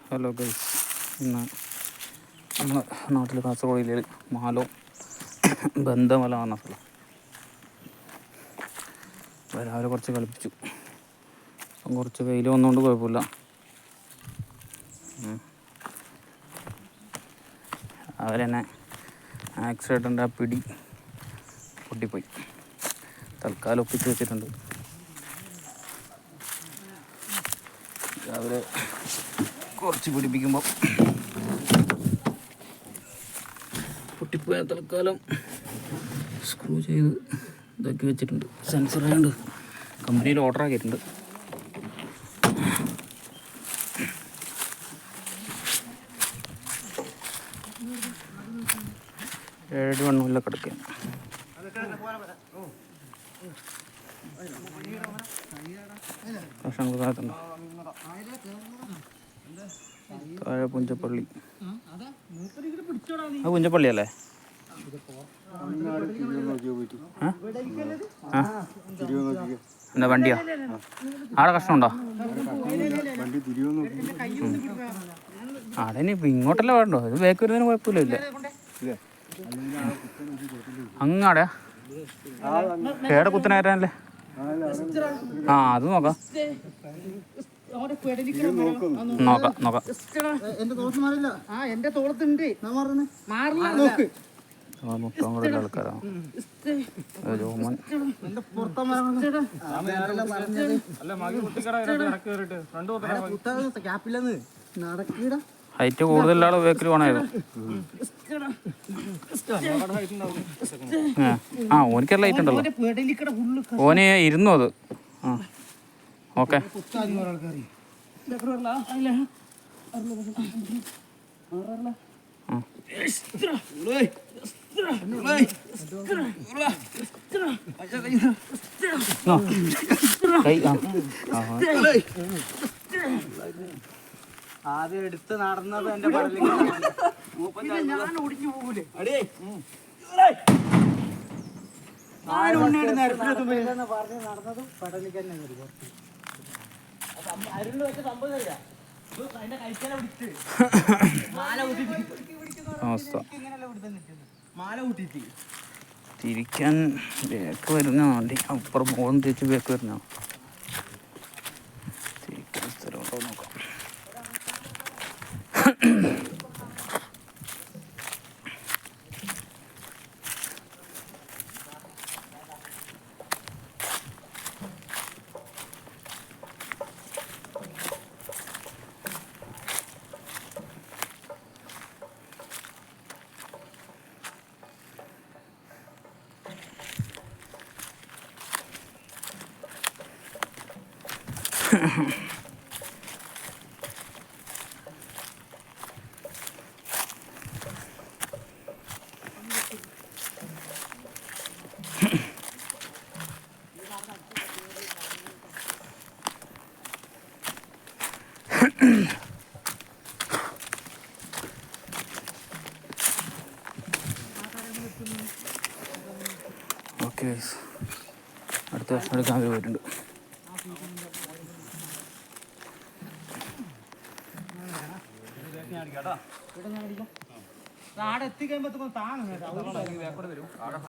Hello guys, ഇന്ന് നമ്മുടെ നാട്ടിൽ കാസർഗോഡ് ജില്ലയിൽ മാലോ ബന്ധമല എന്ന സ്ഥലം രാവിലെ കുറച്ച് കളിപ്പിച്ചു. അപ്പം കുറച്ച് വെയിൽ വന്നുകൊണ്ട് കുഴപ്പമില്ല. അവരെന്നെ ആക്സിഡൻ്റ് ആ പിടി പൊട്ടിപ്പോയി. തൽക്കാലം ഒപ്പിച്ച് വെച്ചിട്ടുണ്ട്. രാവിലെ കുറച്ച് പിടിപ്പിക്കുമ്പോൾ പൊട്ടിപ്പോയ തൽക്കാലം സ്ക്രൂ ചെയ്ത് ഇതാക്കി വെച്ചിട്ടുണ്ട്. സെൻസറായതുകൊണ്ട് കമ്പനിയിൽ ഓർഡർ ആക്കിയിട്ടുണ്ട്. ഏഴ് വണ്ണമില്ല കിടക്കുകയാണ്. കഷ്ണങ്ങൾ താഴത്തുണ്ടോ? താഴെ പുഞ്ചപ്പള്ളി. അത് പുഞ്ചപ്പള്ളി അല്ലേ? എന്താ വണ്ടിയാ? ആടെ കഷ്ണമുണ്ടോ? ആടെ ഇനി ഇങ്ങോട്ടല്ല വേണ്ടോ? ഇത് ബേക്ക് വരുന്നതിന് കുഴപ്പമില്ല. അങ്ങാടെയാ? ഏടെ കുത്തനായിട്ടല്ലേ? ആ, അത് നോക്കാം. ആൾക്കാരാണ്. ഹൈറ്റ് കൂടുതലുള്ള ആള് ബേക്കിൽ പോണായിരുന്നു. ആ, ഓനിക്കെല്ലാം ഹൈറ്റ് ഉണ്ടല്ലോ. ഓന് ഇരുന്നു അത്. ആ, ഓക്കെ. ആദ്യം എടുത്ത് നടന്നത് എന്റെ പറഞ്ഞത് നടന്നതും പടലിക്ക് തന്നെ തിരിക്കാൻ ബേക്ക് വരുന്ന വണ്ടി അപ്പുറം മോളും തിരിച്ച് ബേക്ക് വരുന്ന തിരിക്കാൻ സ്ഥലമുണ്ടോ നോക്കാം. ഓക്കെ, അടുത്ത വർഷം എടുക്കാൻ പോയിട്ടുണ്ട്. എത്തിക്കഴിയുമ്പോ താങ്ങും